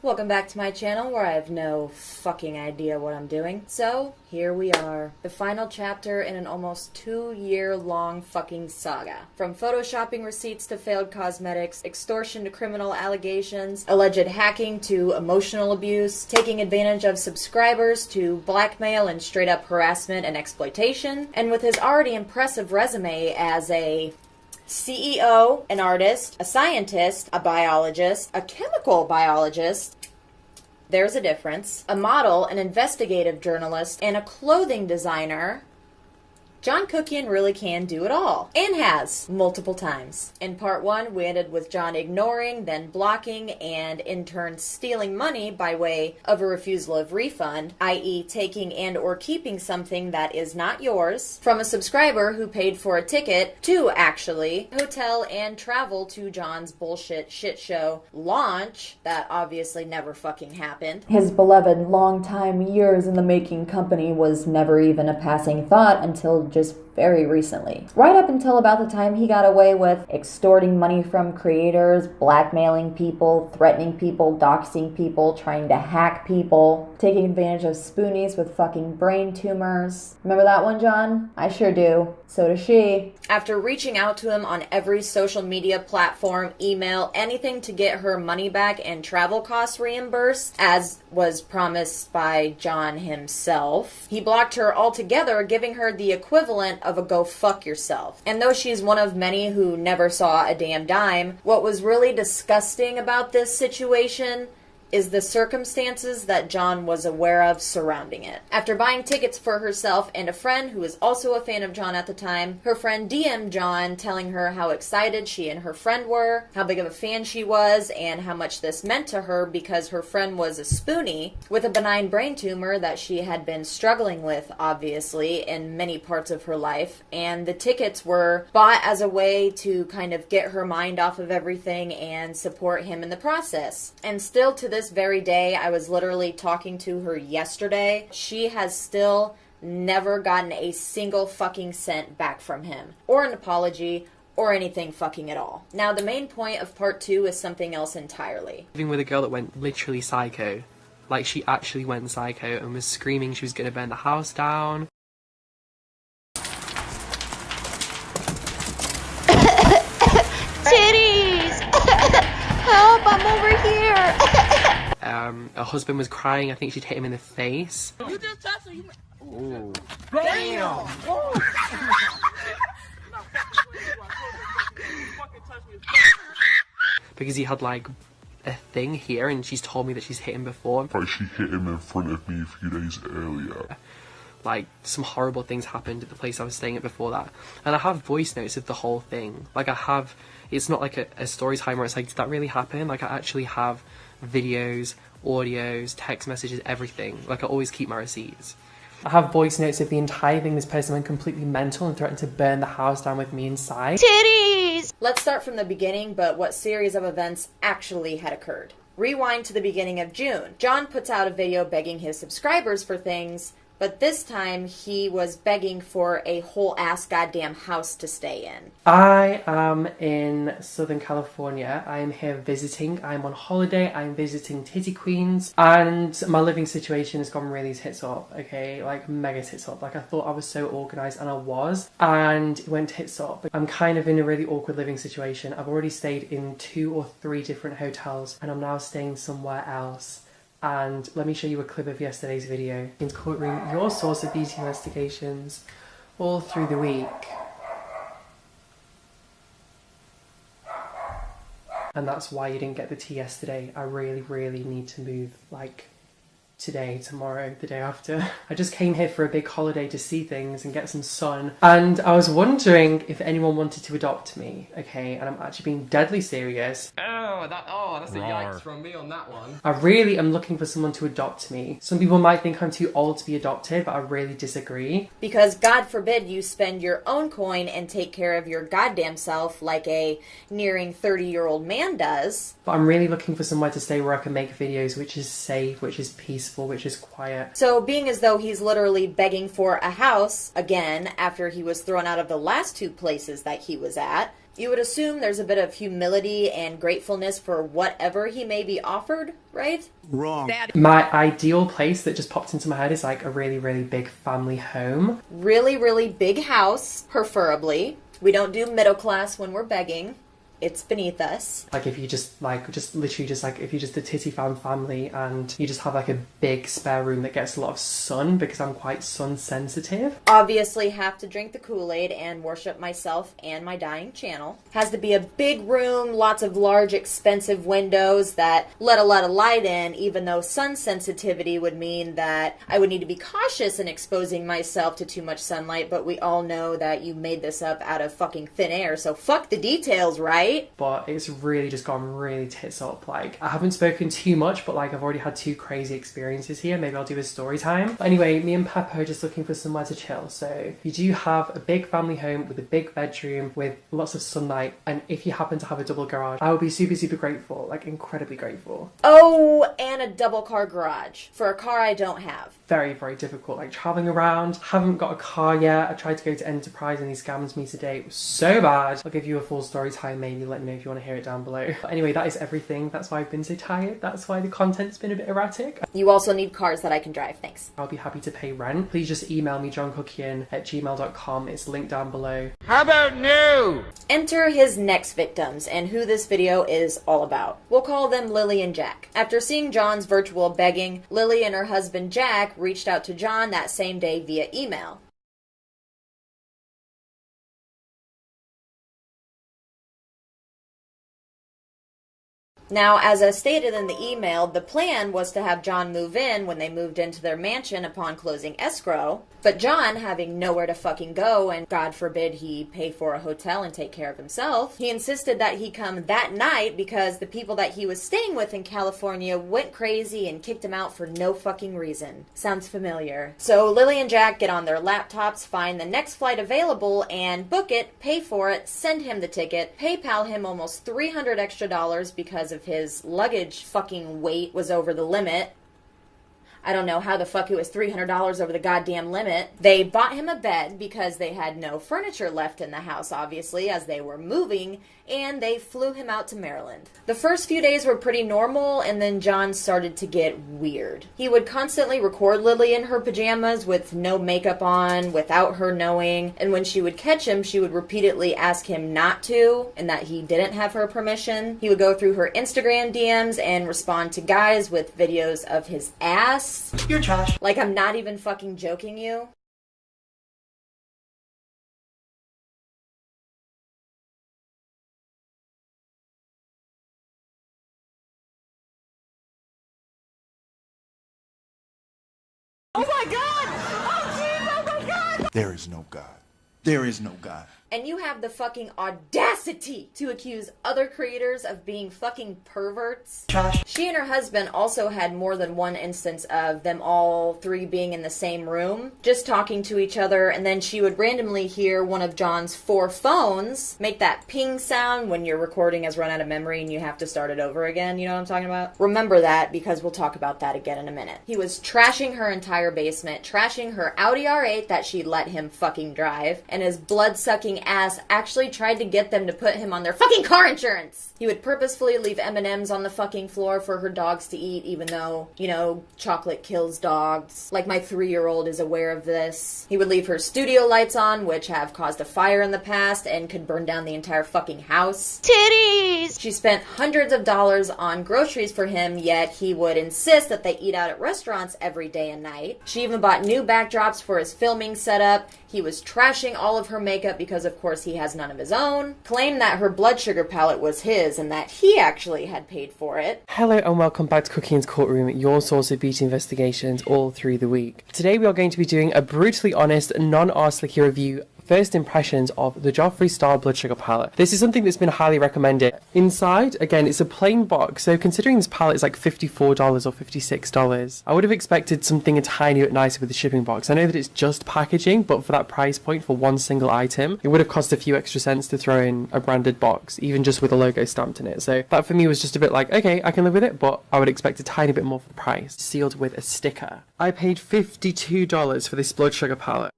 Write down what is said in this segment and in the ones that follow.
Welcome back to my channel where I have no fucking idea what I'm doing. So, here we are. The final chapter in an almost 2-year-long fucking saga. From photoshopping receipts to failed cosmetics, extortion to criminal allegations, alleged hacking to emotional abuse, taking advantage of subscribers to blackmail and straight up harassment and exploitation. And with his already impressive resume as a CEO, an artist, a scientist, a biologist, a chemical biologist, there's a difference, a model, an investigative journalist, and a clothing designer, John Kuckian really can do it all, and has multiple times. In part 1, we ended with John ignoring, then blocking, and in turn stealing money by way of a refusal of refund, i.e. taking and or keeping something that is not yours, from a subscriber who paid for a ticket to, actually, hotel and travel to John's bullshit shit show launch that obviously never fucking happened. His beloved, long-time, years-in-the-making company was never even a passing thought until just very recently. Right up until about the time he got away with extorting money from creators, blackmailing people, threatening people, doxing people, trying to hack people, taking advantage of spoonies with fucking brain tumors. Remember that one, John? I sure do. So does she. After reaching out to him on every social media platform, email, anything to get her money back and travel costs reimbursed, as was promised by John himself, he blocked her altogether, giving her the equivalent of a go fuck yourself. And though she's one of many who never saw a damn dime, what was really disgusting about this situation is the circumstances that John was aware of surrounding it. After buying tickets for herself and a friend who was also a fan of John at the time, her friend DM'd John telling her how excited she and her friend were, how big of a fan she was, and how much this meant to her because her friend was a spoonie with a benign brain tumor that she had been struggling with, obviously, in many parts of her life, and the tickets were bought as a way to kind of get her mind off of everything and support him in the process. And still to this very day, I was literally talking to her yesterday, she has still never gotten a single fucking cent back from him, or an apology, or anything fucking at all. Now, the main point of part 2 is something else entirely. Living with a girl that went literally psycho. Like, she actually went psycho and was screaming she was going to burn the house down. Titties! Help, I'm over here! Her husband was crying. I think she'd hit him in the face. You just touched her. Ooh. Damn! Because he had like a thing here, and she's told me that she's hit him before. Like she hit him in front of me a few days earlier. Like, some horrible things happened at the place I was staying at before that. And I have voice notes of the whole thing. Like, I have, it's not like a story time where it's like, did that really happen? Like, I actually have videos, audios, text messages, everything. Like, I always keep my receipts. I have voice notes of the entire thing. This person went completely mental and threatened to burn the house down with me inside. Titties! Let's start from the beginning, but what series of events actually had occurred. Rewind to the beginning of June. John puts out a video begging his subscribers for things, but this time he was begging for a whole ass goddamn house to stay in. I am in Southern California. I am here visiting. I'm on holiday. I'm visiting Titty Queens. And my living situation has gone really tits up, okay? Like, mega tits up. Like, I thought I was so organised, and I was. And it went tits up. I'm kind of in a really awkward living situation. I've already stayed in 2 or 3 different hotels, and I'm now staying somewhere else. And let me show you a clip of yesterday's video. In Courtroom, your source of these investigations all through the week. And that's why you didn't get the tea yesterday. I really, really need to move, like, today, tomorrow, the day after. I just came here for a big holiday to see things and get some sun. And I was wondering if anyone wanted to adopt me, okay? And I'm actually being deadly serious. That's a yikes from me on that one. I really am looking for someone to adopt me. Some people might think I'm too old to be adopted, but I really disagree. Because God forbid you spend your own coin and take care of your goddamn self like a nearing 30-year-old man does. But I'm really looking for somewhere to stay where I can make videos which is safe, which is peaceful, which is quiet. So being as though he's literally begging for a house, again, after he was thrown out of the last 2 places that he was at, You would assume there's a bit of humility and gratefulness for whatever he may be offered, right? Wrong. My ideal place that just popped into my head is like a really, really big family home. Really, really big house, preferably. We don't do middle class when we're begging. It's beneath us. Like if you just literally if you just a titty fan family and you just have like a big spare room that gets a lot of sun, because I'm quite sun sensitive. Obviously have to drink the Kool-Aid and worship myself and my dying channel. Has to be a big room, lots of large expensive windows that let a lot of light in, even though sun sensitivity would mean that I would need to be cautious in exposing myself to too much sunlight, but we all know that you made this up out of fucking thin air, so fuck the details, right? But it's really just gone really tits up. Like, I haven't spoken too much, but like I've already had 2 crazy experiences here. Maybe I'll do a story time. But anyway, me and Pepper are just looking for somewhere to chill. So if you do have a big family home with a big bedroom with lots of sunlight, and if you happen to have a double garage, I would be super, super grateful. Like, incredibly grateful. Oh, and a double car garage for a car I don't have. Very, very difficult. Like, traveling around, haven't got a car yet. I tried to go to Enterprise and he scammed me today. It was so bad. I'll give you a full story time maybe. Let me know if you want to hear it down below. But anyway, that is everything. That's why I've been so tired. That's why the content's been a bit erratic. You also need cars that I can drive, thanks. I'll be happy to pay rent. Please just email me johnkuckian@gmail.com. It's linked down below. How about new? Enter his next victims and who this video is all about. We'll call them Lily and Jack. After seeing John's virtual begging, Lily and her husband Jack reached out to John that same day via email. Now, as I stated in the email, the plan was to have John move in when they moved into their mansion upon closing escrow, but John, having nowhere to fucking go, and God forbid he pay for a hotel and take care of himself, he insisted that he come that night because the people that he was staying with in California went crazy and kicked him out for no fucking reason. Sounds familiar. So Lily and Jack get on their laptops, find the next flight available, and book it, pay for it, send him the ticket, PayPal him almost $300 extra because of his luggage fucking weight was over the limit. I don't know how the fuck it was $300 over the goddamn limit. They bought him a bed because they had no furniture left in the house, obviously, as they were moving, and they flew him out to Maryland. The first few days were pretty normal, and then John started to get weird. He would constantly record Lily in her pajamas with no makeup on, without her knowing, and when she would catch him, she would repeatedly ask him not to, and that he didn't have her permission. He would go through her Instagram DMs and respond to guys with videos of his ass. You're trash. Like, I'm not even fucking joking you. Oh my God! Oh jeez! Oh my God! There is no God. There is no God. And you have the fucking audacity to accuse other creators of being fucking perverts. Trash. She and her husband also had more than one instance of them all 3 being in the same room, just talking to each other, and then she would randomly hear one of John's 4 phones make that ping sound when your recording has run out of memory and you have to start it over again, you know what I'm talking about? Remember that, because we'll talk about that again in a minute. He was trashing her entire basement, trashing her Audi R8 that she let him fucking drive, and his blood-sucking ass actually tried to get them to put him on their fucking car insurance. He would purposefully leave M&Ms on the fucking floor for her dogs to eat, even though, you know, chocolate kills dogs. Like, my 3-year-old is aware of this. He would leave her studio lights on, which have caused a fire in the past and could burn down the entire fucking house. Titties! She spent hundreds of dollars on groceries for him, yet he would insist that they eat out at restaurants every day and night. She even bought new backdrops for his filming setup. He was trashing all of her makeup because, of course, he has none of his own. Claimed that her blood sugar palette was his and that he actually had paid for it. Hello and welcome back to Kuckian's Courtroom, your source of beauty investigations all through the week. Today we are going to be doing a brutally honest, non-arslicky review first impressions of the Joffree Star Blood Sugar Palette. This is something that's been highly recommended. Inside, again, it's a plain box, so considering this palette is like $54 or $56, I would have expected something a tiny bit nicer with the shipping box. I know that it's just packaging, but for that price point for one single item, it would have cost a few extra cents to throw in a branded box, even just with a logo stamped in it. So that for me was just a bit like, okay, I can live with it, but I would expect a tiny bit more for the price. Sealed with a sticker. I paid $52 for this Blood Sugar Palette.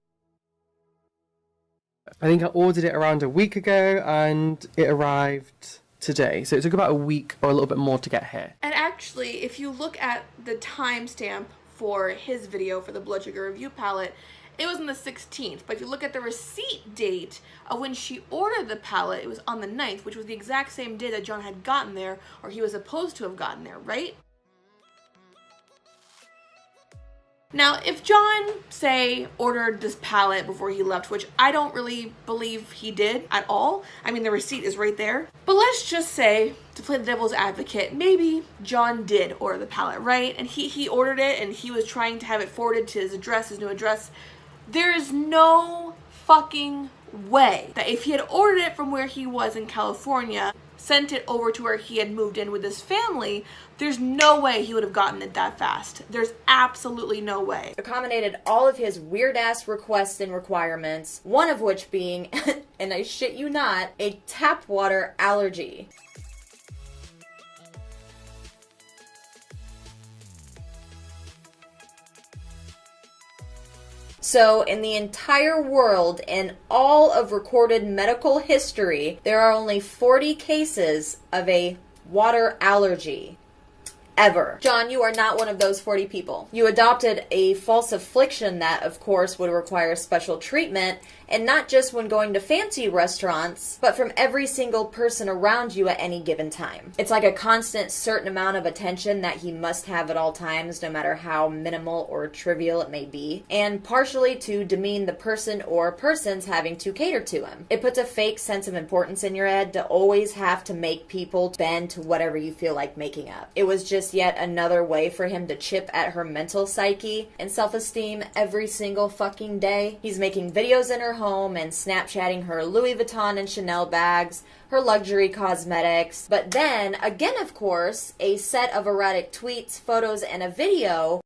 I think I ordered it around a week ago and it arrived today. So it took about a week or a little bit more to get here. And actually, if you look at the timestamp for his video for the Blood Sugar Review palette, it was on the 16th, but if you look at the receipt date of when she ordered the palette, it was on the 9th, which was the exact same day that John had gotten there, or he was supposed to have gotten there, right? Now, if John, say, ordered this palette before he left, which I don't really believe he did at all, I mean, the receipt is right there, but let's just say, to play the devil's advocate, maybe John did order the palette, right? And he ordered it, and he was trying to have it forwarded to his address, his new address. There is no fucking way that if he had ordered it from where he was in California, sent it over to where he had moved in with his family, there's no way he would have gotten it that fast. There's absolutely no way. Accommodated all of his weird-ass requests and requirements, one of which being, and I shit you not, a tap water allergy. So, in the entire world, in all of recorded medical history, there are only 40 cases of a water allergy. Ever. John, you are not one of those 40 people. You adopted a false affliction that, of course, would require special treatment, and not just when going to fancy restaurants, but from every single person around you at any given time. It's like a constant certain amount of attention that he must have at all times, no matter how minimal or trivial it may be, and partially to demean the person or persons having to cater to him. It puts a fake sense of importance in your head to always have to make people bend to whatever you feel like making up. It was just yet another way for him to chip at her mental psyche and self-esteem every single fucking day. He's making videos in her home and Snapchatting her Louis Vuitton and Chanel bags, her luxury cosmetics, but then, again of course, a set of erratic tweets, photos, and a video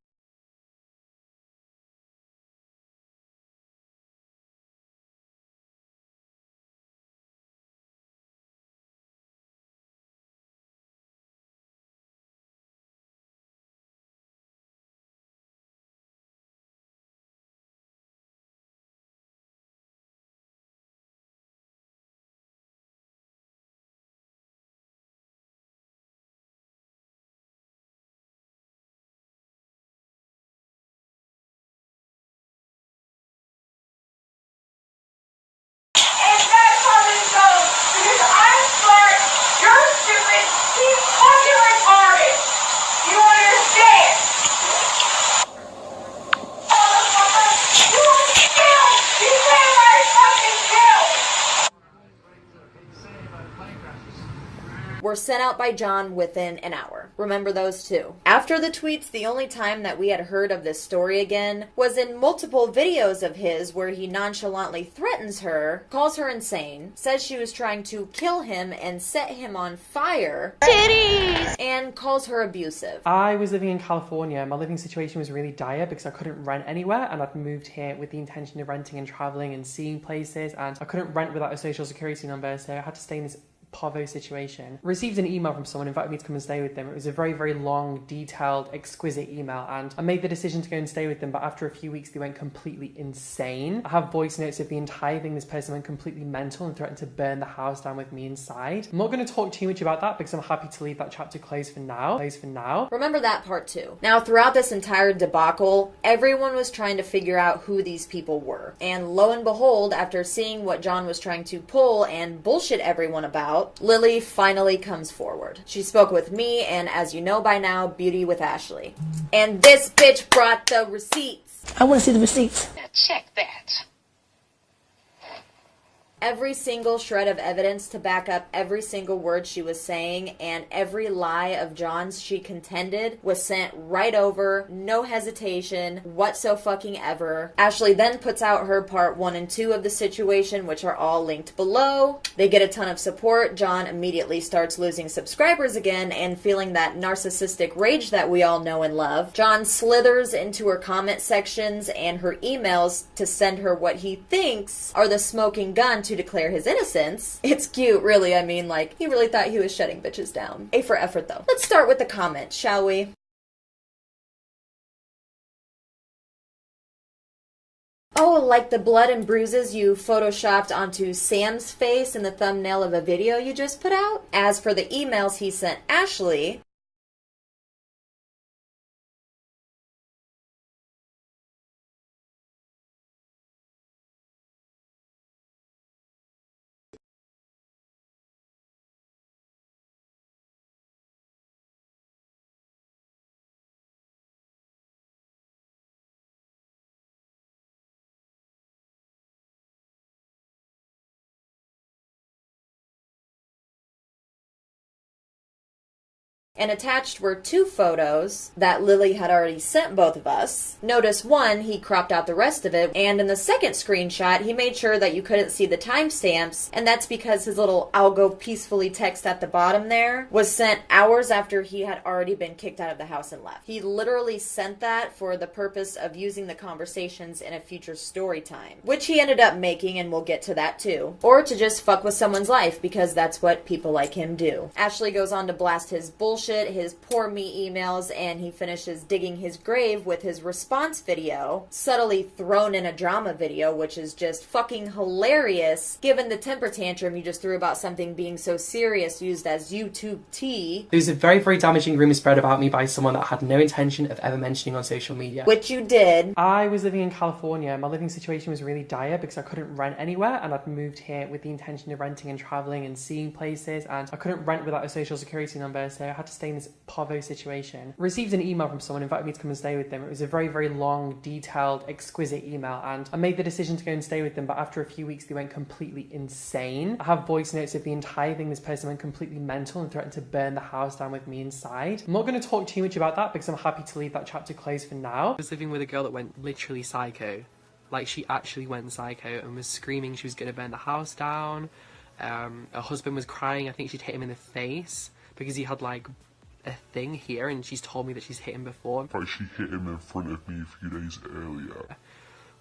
were sent out by John within an hour. Remember those two. After the tweets, the only time that we had heard of this story again was in multiple videos of his where he nonchalantly threatens her, calls her insane, says she was trying to kill him and set him on fire, Titties! and calls her abusive. I was living in California. My living situation was really dire because I couldn't rent anywhere, and I'd moved here with the intention of renting and traveling and seeing places, and I couldn't rent without a social security number, so I had to stay in this Pavo situation. Received an email from someone, invited me to come and stay with them. It was a very, very long, detailed, exquisite email, and I made the decision to go and stay with them, but after a few weeks they went completely insane. I have voice notes of the entire thing. This person went completely mental and threatened to burn the house down with me inside. I'm not going to talk too much about that because I'm happy to leave that chapter closed for now. Remember that part too. Now, throughout this entire debacle, everyone was trying to figure out who these people were. And lo and behold, after seeing what John was trying to pull and bullshit everyone about, Lily finally comes forward. She spoke with me and, as you know by now, Beauty with Ashley. And this bitch brought the receipts. I want to see the receipts. Now check that. Every single shred of evidence to back up every single word she was saying, and every lie of John's she contended was sent right over, no hesitation whatsoever. Ashley then puts out her part 1 and 2 of the situation, which are all linked below. They get a ton of support. John immediately starts losing subscribers again and feeling that narcissistic rage that we all know and love. John slithers into her comment sections and her emails to send her what he thinks are the smoking gun to declare his innocence. It's cute, really. I mean, like, he really thought he was shutting bitches down. A for effort, though. Let's start with the comments, shall we? Oh, like the blood and bruises you photoshopped onto Sam's face in the thumbnail of a video you just put out? As for the emails he sent Ashley, and attached were 2 photos that Lily had already sent both of us. Notice one, he cropped out the rest of it, and in the second screenshot, he made sure that you couldn't see the timestamps, and that's because his little "I'll go peacefully" text at the bottom there was sent hours after he had already been kicked out of the house and left. He literally sent that for the purpose of using the conversations in a future story time, which he ended up making, and we'll get to that too. Or to just fuck with someone's life, because that's what people like him do. Ashley goes on to blast his bullshit, his poor me emails, and he finishes digging his grave with his response video, subtly thrown in a drama video, which is just fucking hilarious given the temper tantrum you just threw about something being so serious used as YouTube tea. There was a very, very damaging rumour spread about me by someone that had no intention of ever mentioning on social media. Which you did. I was living in California. My living situation was really dire because I couldn't rent anywhere, and I'd moved here with the intention of renting and travelling and seeing places, and I couldn't rent without a social security number, so I had to stay in this Pavo situation. Received an email from someone inviting me to come and stay with them. It was a very, very long, detailed, exquisite email, and I made the decision to go and stay with them, but after a few weeks they went completely insane. I have voice notes of the entire thing. This person went completely mental and threatened to burn the house down with me inside. I'm not going to talk too much about that because I'm happy to leave that chapter closed for now. I was living with a girl that went literally psycho. Like, she actually went psycho and was screaming she was going to burn the house down. Her husband was crying. I think she'd hit him in the face because he had like a thing here, and she's told me that she's hit him before. Like, she hit him in front of me a few days earlier.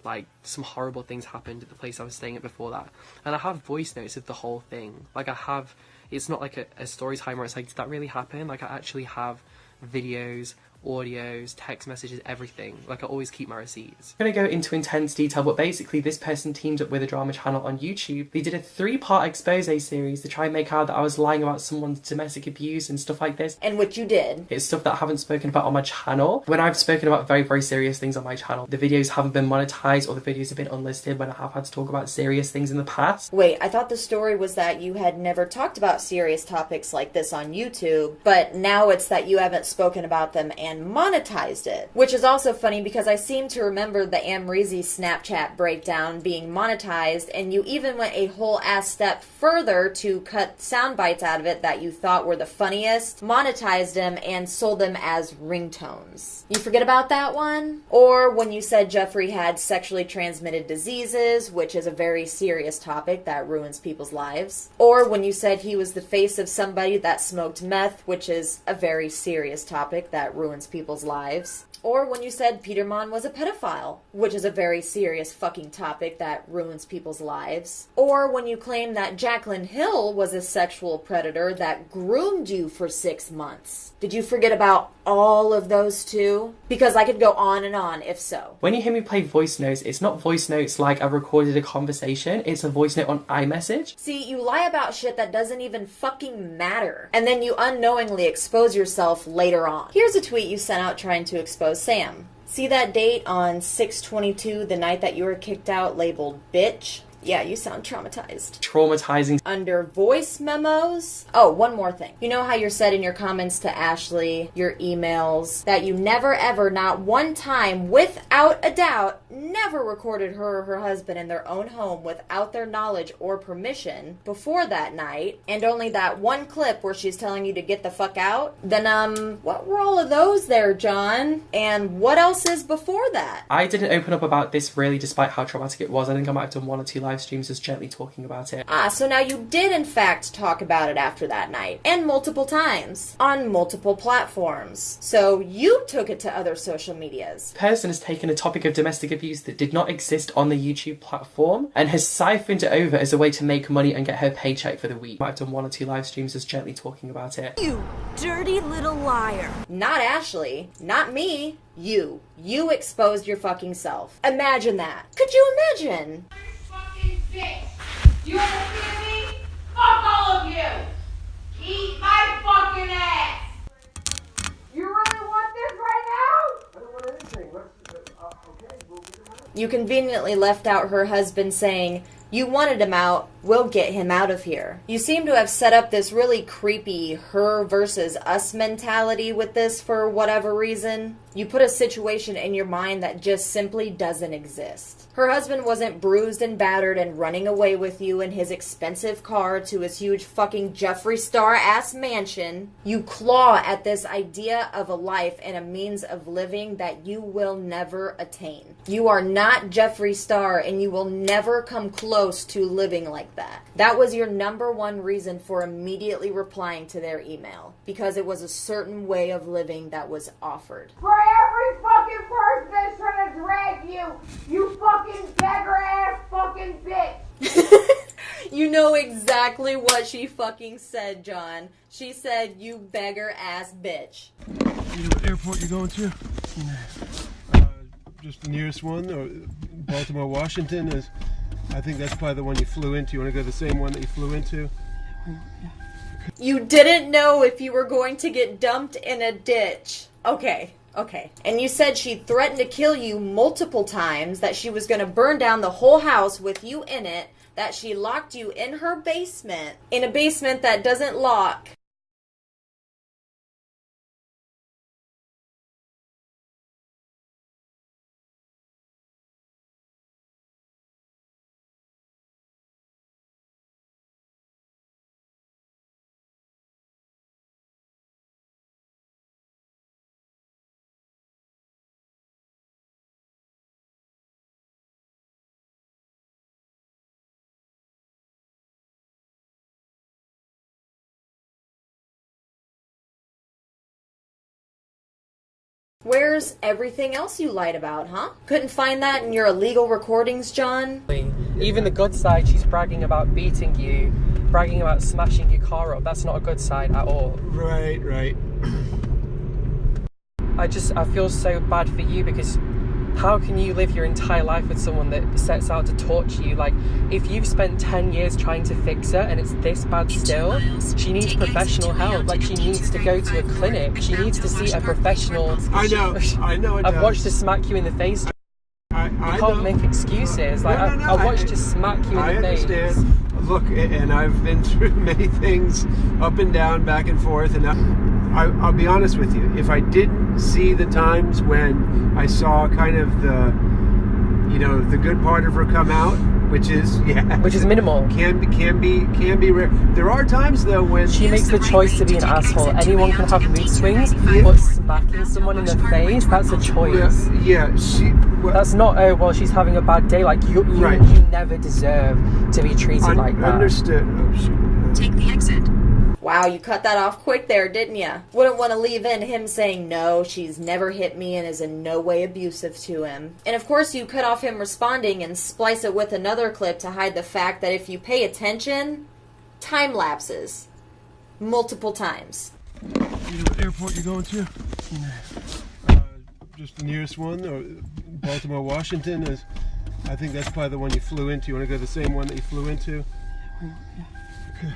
Like, some horrible things happened at the place I was staying at before that. And I have voice notes of the whole thing. Like, I have, it's not like a story time where it's like, did that really happen? Like, I actually have videos, audios, text messages, everything. Like, I always keep my receipts. I'm gonna go into intense detail, but basically this person teamed up with a drama channel on YouTube. They did a 3-part expose series to try and make out that I was lying about someone's domestic abuse and stuff like this. And which you did. It's stuff that I haven't spoken about on my channel. When I've spoken about very, very serious things on my channel, the videos haven't been monetized or the videos have been unlisted when I have had to talk about serious things in the past. Wait, I thought the story was that you had never talked about serious topics like this on YouTube, but now it's that you haven't spoken about them and monetized it. Which is also funny because I seem to remember the Amrezy Snapchat breakdown being monetized, and you even went a whole ass step further to cut sound bites out of it that you thought were the funniest, monetized them, and sold them as ringtones. You forget about that one? Or when you said Jeffrey had sexually transmitted diseases, which is a very serious topic that ruins people's lives. Or when you said he was the face of somebody that smoked meth, which is a very serious topic that ruins people's lives. Or when you said Peterman was a pedophile, which is a very serious fucking topic that ruins people's lives. Or when you claim that Jaclyn Hill was a sexual predator that groomed you for 6 months. Did you forget about all of those too? Because I could go on and on if so. When you hear me play voice notes, it's not voice notes like I recorded a conversation, it's a voice note on iMessage. See, you lie about shit that doesn't even fucking matter, and then you unknowingly expose yourself later on. Here's a tweet you sent out trying to expose Sam. See that date on 6/22, the night that you were kicked out, labeled bitch? Yeah, you sound traumatized. Traumatizing. Under voice memos. Oh, one more thing. You know how you're said in your comments to Ashley, your emails, that you never ever, not one time, without a doubt, never recorded her or her husband in their own home without their knowledge or permission before that night, and only that one clip where she's telling you to get the fuck out? Then, what were all of those there, John? And what else is before that? I didn't open up about this really, despite how traumatic it was. I think I might have done 1 or 2 live live streams just gently talking about it. Ah, so now you did in fact talk about it after that night, and multiple times, on multiple platforms. So you took it to other social medias. The person has taken a topic of domestic abuse that did not exist on the YouTube platform and has siphoned it over as a way to make money and get her paycheck for the week. I've done 1 or 2 live streams just gently talking about it. You dirty little liar. Not Ashley, not me, you. You exposed your fucking self. Imagine that. Could you imagine? Fucking bitch. You understand me? Fuck all of you. Eat my fucking ass. You really want this right now? I don't want anything. Okay, we'll get him out. You conveniently left out her husband saying, "You wanted him out, we'll get him out of here." You seem to have set up this really creepy her versus us mentality with this for whatever reason. You put a situation in your mind that just simply doesn't exist. Her husband wasn't bruised and battered and running away with you in his expensive car to his huge fucking Jeffree Star-ass mansion. You claw at this idea of a life and a means of living that you will never attain. You are not Jeffree Star and you will never come close to living like that. That was your #1 reason for immediately replying to their email, because it was a certain way of living that was offered. For every fucking person that's trying to drag you, you fucking beggar ass fucking bitch. You know exactly what she fucking said, John. She said, "You beggar ass bitch." You know what airport you're going to? Just the nearest one, or Baltimore, Washington is. I think that's probably the one you flew into. You want to go to the same one that you flew into? You didn't know if you were going to get dumped in a ditch. Okay. And you said she threatened to kill you multiple times, that she was going to burn down the whole house with you in it, that she locked you in her basement, in a basement that doesn't lock. Where's everything else you lied about, huh? Couldn't find that in your illegal recordings, John? Even the good side, she's bragging about beating you, bragging about smashing your car up. That's not a good side at all. Right. I feel so bad for you, because how can you live your entire life with someone that sets out to torture you? Like, if you've spent 10 years trying to fix her and it's this bad still, she needs professional help. Like, she needs to go to a clinic. She needs to see a professional. I know. I've watched her smack you in the face. You can't make excuses. Like, I watched her smack you in the face. I understand. Look, and I've been through many things, up and down, back and forth, and I'll be honest with you. If I didn't see the times when I saw kind of the good part of her come out, which is minimal, can be rare. There are times though when she makes the choice to be an asshole. Anyone can have mood swings, but smacking someone in the face, that's a choice. Yeah. That's not, oh well, she's having a bad day. Like you never deserve to be treated like that. Understood. Oh shoot. Take the exit. Wow, you cut that off quick there, didn't ya? Wouldn't want to leave in him saying, "No, she's never hit me and is in no way abusive to him." And of course you cut off him responding and splice it with another clip to hide the fact that if you pay attention, time lapses. Multiple times. You know what airport you're going to? Just the nearest one, or Baltimore, Washington is. I think that's probably the one you flew into. You want to go to the same one that you flew into? Okay.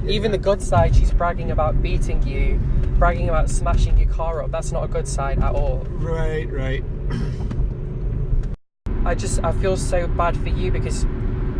Even the good side, she's bragging about beating you, bragging about smashing your car up. That's not a good side at all. Right. I feel so bad for you, because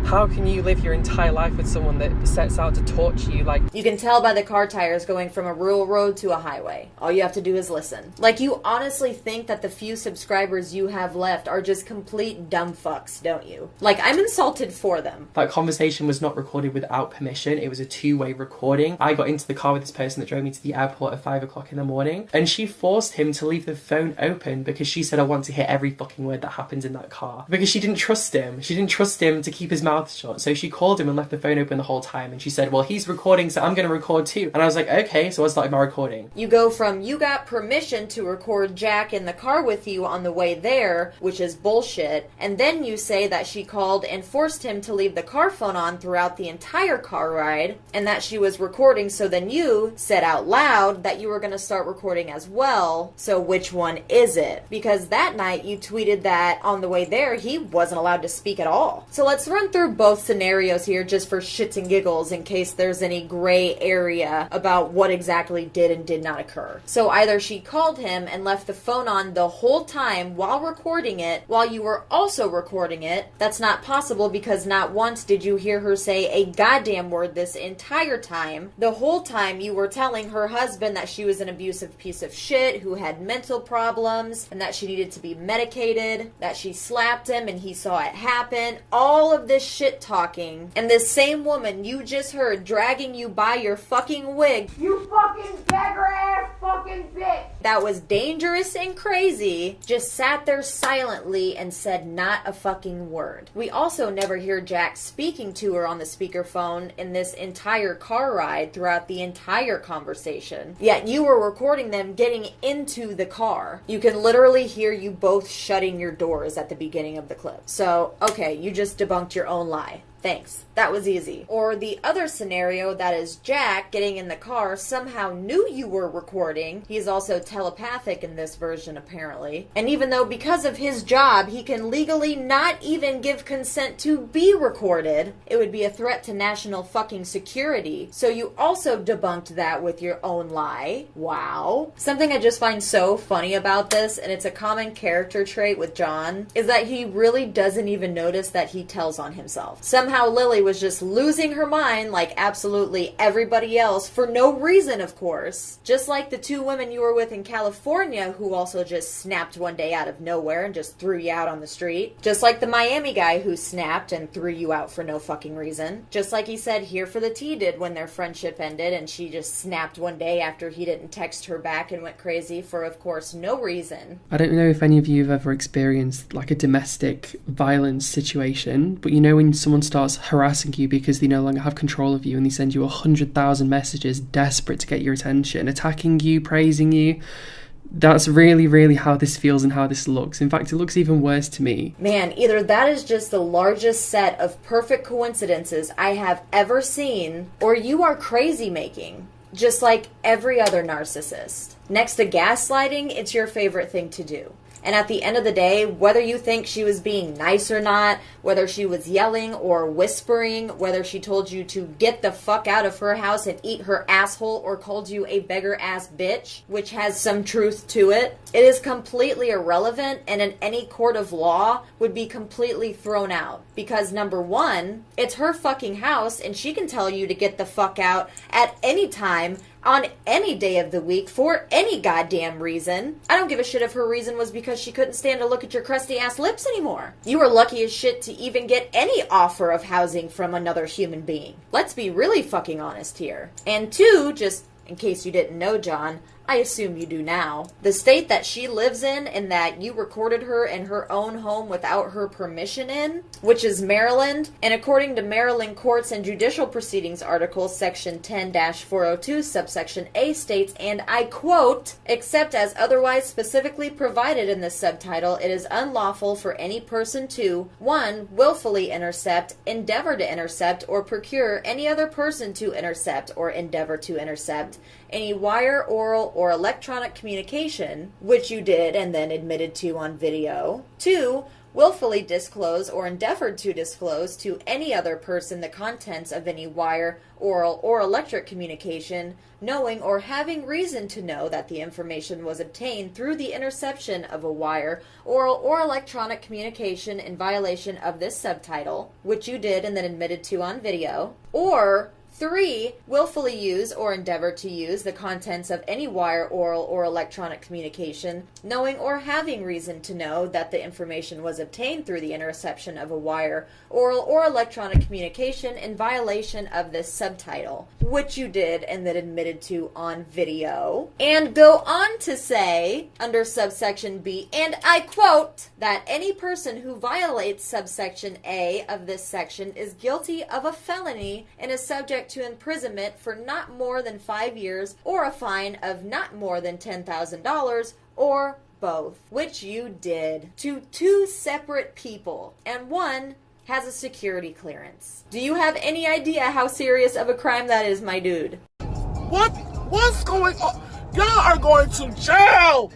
How can you live your entire life with someone that sets out to torture you? Like, you can tell by the car tires going from a rural road to a highway. All you have to do is listen. Like, you honestly think that the few subscribers you have left are just complete dumb fucks, don't you? Like, I'm insulted for them. That conversation was not recorded without permission. It was a two-way recording. I got into the car with this person that drove me to the airport at 5 o'clock in the morning, and she forced him to leave the phone open because she said, I want to hear every fucking word that happens in that car. Because she didn't trust him. She didn't trust him to keep his mouth shut. So she called him and left the phone open the whole time, and she said, well, he's recording, so I'm going to record too. And I was like, okay, so I started my recording. You go from you got permission to record Jack in the car with you on the way there, which is bullshit, and then you say that she called and forced him to leave the car phone on throughout the entire car ride, and that she was recording, so then you said out loud that you were going to start recording as well. So which one is it? Because that night you tweeted that on the way there he wasn't allowed to speak at all. So let's run through both scenarios here just for shits and giggles in case there's any gray area about what exactly did and did not occur. So either she called him and left the phone on the whole time while recording it, while you were also recording it. That's not possible because not once did you hear her say a goddamn word this entire time. The whole time you were telling her husband that she was an abusive piece of shit who had mental problems and that she needed to be medicated, that she slapped him and he saw it happen. All of this shit talking, and this same woman you just heard dragging you by your fucking wig, You fucking beggar ass fucking bitch! that was dangerous and crazy, just sat there silently and said not a fucking word. We also never hear Jack speaking to her on the speakerphone in this entire car ride throughout the entire conversation. Yet you were recording them getting into the car. You can literally hear you both shutting your doors at the beginning of the clip. So, okay, you just debunked your own lie. Thanks. That was easy. Or the other scenario, that is Jack getting in the car, somehow knew you were recording. He's also telepathic in this version, apparently. And even though because of his job, he can legally not even give consent to be recorded, it would be a threat to national fucking security. So you also debunked that with your own lie. Wow. Something I just find so funny about this, and it's a common character trait with John, is that he really doesn't even notice that he tells on himself. Somehow Lily was just losing her mind like absolutely everybody else for no reason, of course. Just like the two women you were with in California who also just snapped one day out of nowhere and just threw you out on the street. Just like the Miami guy who snapped and threw you out for no fucking reason. Just like he said Here for the Tea did when their friendship ended and she just snapped one day after he didn't text her back and went crazy for, of course, no reason. I don't know if any of you have ever experienced like a domestic violence situation, but you know when someone starts harassing you because they no longer have control of you and they send you 100,000 messages desperate to get your attention, attacking you, praising you. That's really, really how this feels and how this looks. In fact, it looks even worse to me. Man, either that is just the largest set of perfect coincidences I have ever seen, or you are crazy making. Just like every other narcissist. Next to gaslighting, it's your favorite thing to do. And at the end of the day, whether you think she was being nice or not, whether she was yelling or whispering, whether she told you to get the fuck out of her house and eat her asshole or called you a beggar-ass bitch, which has some truth to it, it is completely irrelevant and in any court of law would be completely thrown out. Because number one, it's her fucking house and she can tell you to get the fuck out at any time, on any day of the week, for any goddamn reason. I don't give a shit if her reason was because she couldn't stand to look at your crusty ass lips anymore. You were lucky as shit to even get any offer of housing from another human being. Let's be really fucking honest here. And two, just in case you didn't know, John, I assume you do now. The state that she lives in and that you recorded her in her own home without her permission in, which is Maryland, and according to Maryland Courts and Judicial Proceedings article section 10-402 subsection A states, and I quote, except as otherwise specifically provided in this subtitle, it is unlawful for any person to 1. Willfully intercept, endeavor to intercept, or procure any other person to intercept or endeavor to intercept any wire, oral, or electronic communication, which you did and then admitted to on video. 2. willfully disclose or endeavored to disclose to any other person the contents of any wire, oral, or electric communication, knowing or having reason to know that the information was obtained through the interception of a wire, oral, or electronic communication in violation of this subtitle, which you did and then admitted to on video, or 3. Willfully use or endeavor to use the contents of any wire, oral, or electronic communication, knowing or having reason to know that the information was obtained through the interception of a wire, oral, or electronic communication in violation of this subtitle, which you did and then admitted to on video. And go on to say, under subsection B, and I quote, that any person who violates subsection A of this section is guilty of a felony and is subject to imprisonment for not more than 5 years or a fine of not more than $10,000 or both, which you did to 2 separate people, and one has a security clearance. Do you have any idea how serious of a crime that is, my dude? What's going on? Y'all are going to jail!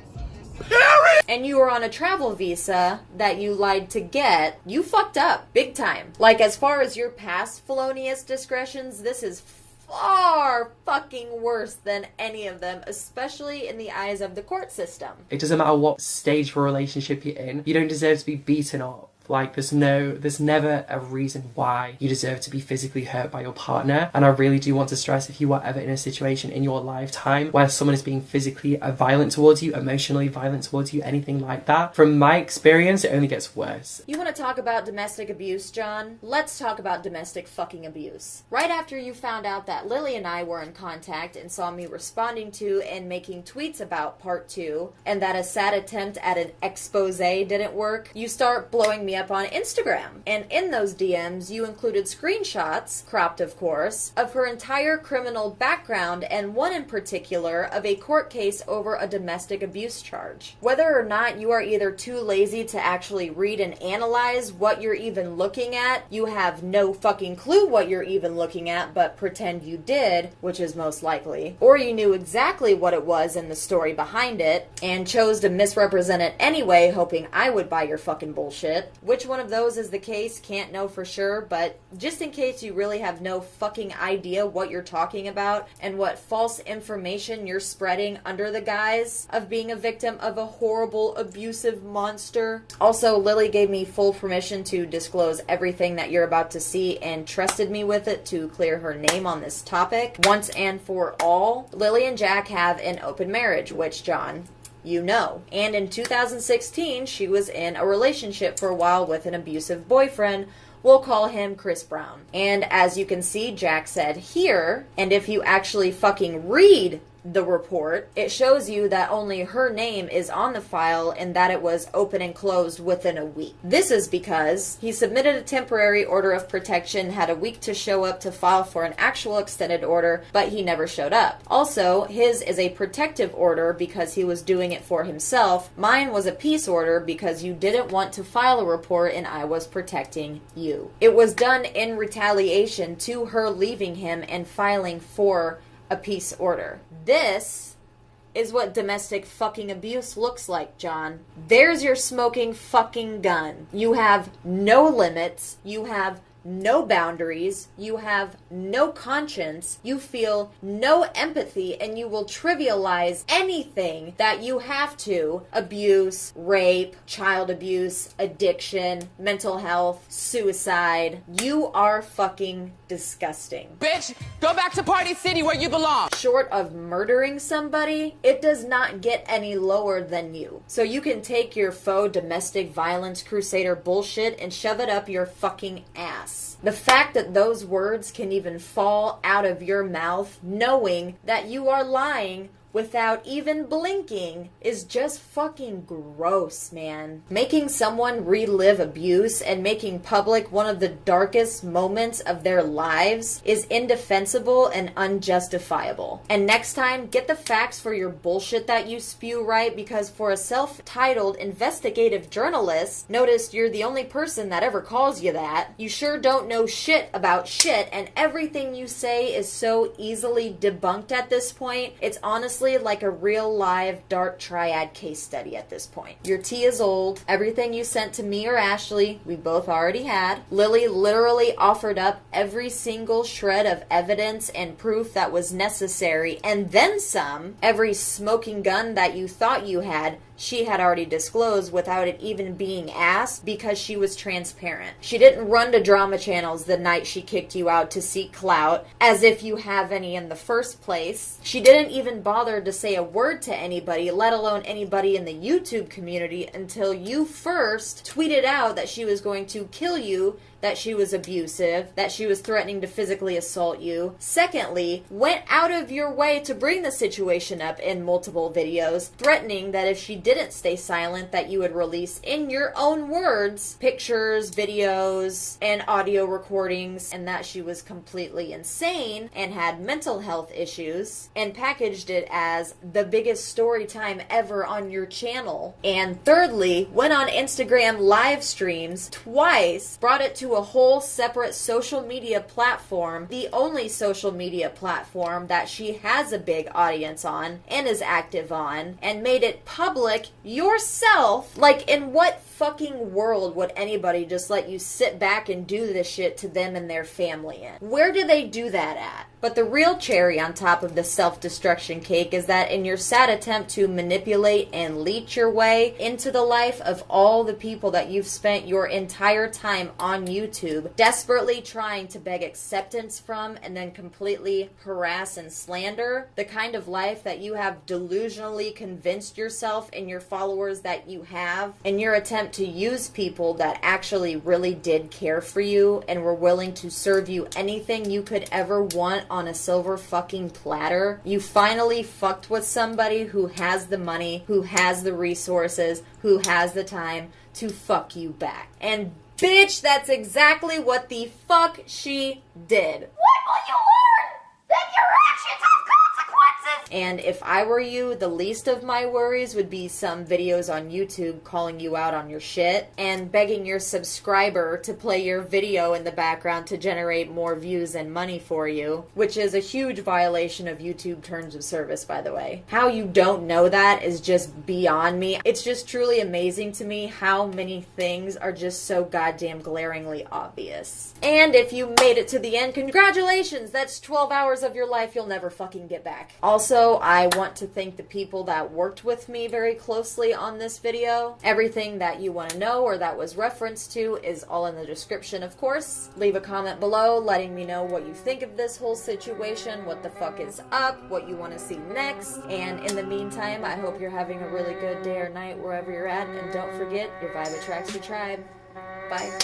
Period! And you were on a travel visa that you lied to get. You fucked up. Big time. Like, as far as your past felonious discretions, this is far fucking worse than any of them, especially in the eyes of the court system. It doesn't matter what stage of a relationship you're in, you don't deserve to be beaten up. Like, there's never a reason why you deserve to be physically hurt by your partner. And I really do want to stress, if you are ever in a situation in your lifetime where someone is being physically violent towards you, emotionally violent towards you, anything like that, from my experience, it only gets worse. You want to talk about domestic abuse, John? Let's talk about domestic fucking abuse. Right after you found out that Lily and I were in contact and saw me responding to and making tweets about part 2, and that a sad attempt at an expose didn't work, you start blowing me up on Instagram. And in those DMs, you included screenshots, cropped of course, of her entire criminal background, and one in particular of a court case over a domestic abuse charge. Whether or not you are either too lazy to actually read and analyze what you're even looking at, you have no fucking clue what you're even looking at, but pretend you did, which is most likely, or you knew exactly what it was in the story behind it, and chose to misrepresent it anyway, hoping I would buy your fucking bullshit. Which one of those is the case, can't know for sure, but just in case you really have no fucking idea what you're talking about and what false information you're spreading under the guise of being a victim of a horrible, abusive monster. Also, Lily gave me full permission to disclose everything that you're about to see and trusted me with it to clear her name on this topic once and for all. Lily and Jack have an open marriage, which, John, you know. And in 2016, she was in a relationship for a while with an abusive boyfriend. We'll call him Chris Brown. And as you can see, Jack said here, and if you actually fucking read the report, it shows you that only her name is on the file and that it was open and closed within a week. This is because he submitted a temporary order of protection, had a week to show up to file for an actual extended order, but he never showed up. Also, his is a protective order because he was doing it for himself. Mine was a peace order because you didn't want to file a report and I was protecting you. It was done in retaliation to her leaving him and filing for a peace order. This is what domestic fucking abuse looks like, John. There's your smoking fucking gun. You have no limits. You have no boundaries, you have no conscience, you feel no empathy, and you will trivialize anything that you have to. Abuse, rape, child abuse, addiction, mental health, suicide. You are fucking disgusting. Bitch, go back to Party City where you belong. Short of murdering somebody, it does not get any lower than you. So you can take your faux domestic violence crusader bullshit and shove it up your fucking ass. The fact that those words can even fall out of your mouth knowing that you are lying without even blinking is just fucking gross, man. Making someone relive abuse and making public one of the darkest moments of their lives is indefensible and unjustifiable. And next time, get the facts for your bullshit that you spew right, because for a self-titled investigative journalist, notice you're the only person that ever calls you that, you sure don't know shit about shit, and everything you say is so easily debunked at this point, it's honestly honestly like a real live dark triad case study at this point. Your tea is old. Everything you sent to me or Ashley, we both already had. Lily literally offered up every single shred of evidence and proof that was necessary, and then some. Every smoking gun that you thought you had, she had already disclosed without it even being asked because she was transparent. She didn't run to drama channels the night she kicked you out to seek clout, as if you have any in the first place. She didn't even bother to say a word to anybody, let alone anybody in the YouTube community, until you first tweeted out that she was going to kill you, that she was abusive, that she was threatening to physically assault you. Secondly, went out of your way to bring the situation up in multiple videos, threatening that if she didn't stay silent, that you would release, in your own words, pictures, videos, and audio recordings, and that she was completely insane and had mental health issues, and packaged it as the biggest story time ever on your channel. And thirdly, went on Instagram live streams twice, brought it to a whole separate social media platform, the only social media platform that she has a big audience on and is active on, and made it public yourself. Like, in what fucking world would anybody just let you sit back and do this shit to them and their family in? Where do they do that at? But the real cherry on top of the self-destruction cake is that in your sad attempt to manipulate and leech your way into the life of all the people that you've spent your entire time on YouTube desperately trying to beg acceptance from and then completely harass and slander, the kind of life that you have delusionally convinced yourself and your followers that you have, in your attempt to use people that actually really did care for you and were willing to serve you anything you could ever want on a silver fucking platter, you finally fucked with somebody who has the money, who has the resources, who has the time to fuck you back. And bitch, that's exactly what the fuck she did. What will you learn? That your actions have consequences! And if I were you, the least of my worries would be some videos on YouTube calling you out on your shit and begging your subscriber to play your video in the background to generate more views and money for you, which is a huge violation of YouTube terms of service, by the way. How you don't know that is just beyond me. It's just truly amazing to me how many things are just so goddamn glaringly obvious. And if you made it to the end, congratulations! That's 12 hours of your life you'll never fucking get back. Also, I want to thank the people that worked with me very closely on this video. Everything that you want to know or that was referenced to is all in the description, of course. Leave a comment below letting me know what you think of this whole situation, what the fuck is up, what you want to see next. And in the meantime, I hope you're having a really good day or night wherever you're at. And don't forget, your vibe attracts your tribe. Bye.